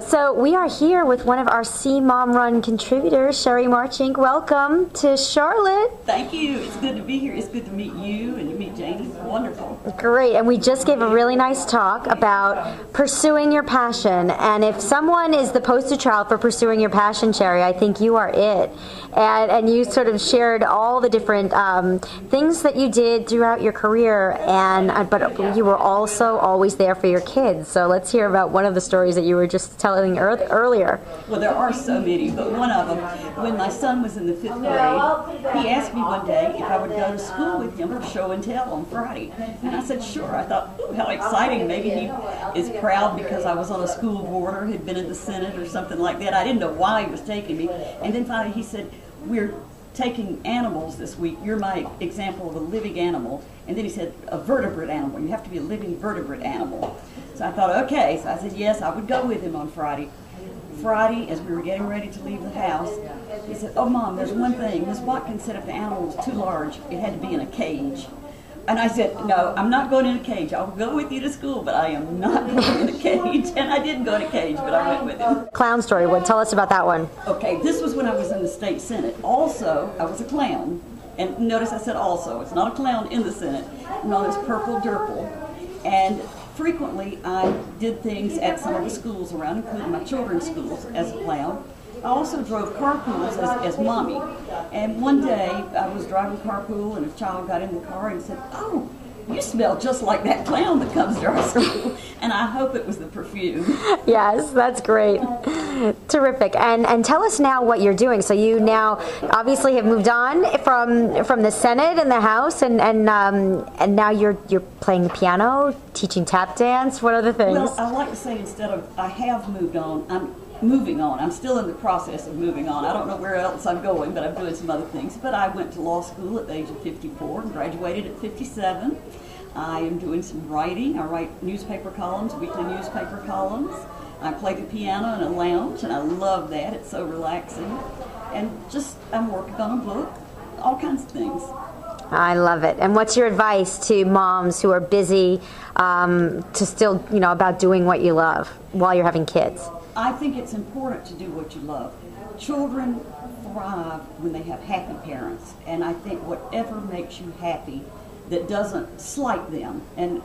So we are here with one of our See Mom Run contributors, Sherry Martschinck. Welcome to Charlotte. Thank you. It's good to be here. It's good to meet you and to meet Janie. Wonderful. Great. And we just gave a really nice talk about pursuing your passion. And if someone is the poster child for pursuing your passion, Sherry, I think you are it. And you sort of shared all the different things that you did throughout your career. But you were also always there for your kids. So let's hear about one of the stories that you were just telling earlier. Well, there are so many, but one of them, when my son was in the 5th grade, he asked me one day if I would go to school with him for show and tell on Friday. And I said, sure. I thought, ooh, how exciting. Maybe he is proud because I was on a school board or had been in the Senate or something like that. I didn't know why he was taking me. And then finally he said, we're taking animals this week. You're my example of a living animal. And then he said, a vertebrate animal. You have to be a living vertebrate animal. So I thought, okay. So I said, yes, I would go with him on Friday. Friday, as we were getting ready to leave the house, he said, oh, Mom, there's one thing. Miss Watkins said if the animal was too large, it had to be in a cage. And I said, no, I'm not going in a cage. I'll go with you to school, but I am not going in a cage. And I didn't go in a cage, but I went with him. Clown story. Tell us about that one. Okay, this was when I was in the state Senate. Also, I was a clown. And notice I said also. It's not a clown in the Senate, known as Purple Durple. And frequently, I did things at some of the schools around, including my children's schools, as a clown. I also drove carpools as mommy. And one day, I was driving carpool, and a child got in the car and said, oh, you smell just like that clown that comes to our school. And I hope it was the perfume. Yes, that's great. Terrific. And tell us now what you're doing. So you now obviously have moved on from the Senate and the House, and now you're playing the piano, teaching tap dance. What other things? Well, I like to say instead of I have moved on, I'm moving on. I'm still in the process of moving on. I don't know where else I'm going, but I'm doing some other things. But I went to law school at the age of 54 and graduated at 57. I am doing some writing. I write newspaper columns, weekly newspaper columns. I play the piano in a lounge, and I love that. It's so relaxing. And I'm working on a book, all kinds of things. I love it. And what's your advice to moms who are busy to still, about doing what you love while you're having kids? I think it's important to do what you love. Children thrive when they have happy parents, and I think whatever makes you happy that doesn't slight them, and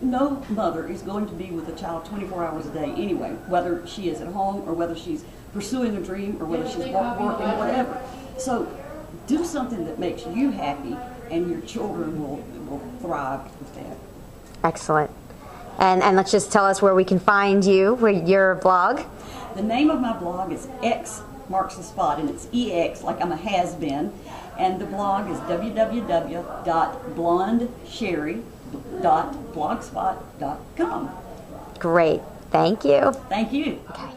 no mother is going to be with a child 24 hours a day anyway, whether she is at home or whether she's pursuing a dream or whether she's working, whatever. So do something that makes you happy, and your children will thrive with that. Excellent. And let's just tell us where we can find you, your blog. The name of my blog is X Marks the Spot, and it's EX, like I'm a has-been. And the blog is www.blondesherry.blogspot.com. Great. Thank you. Thank you. Okay.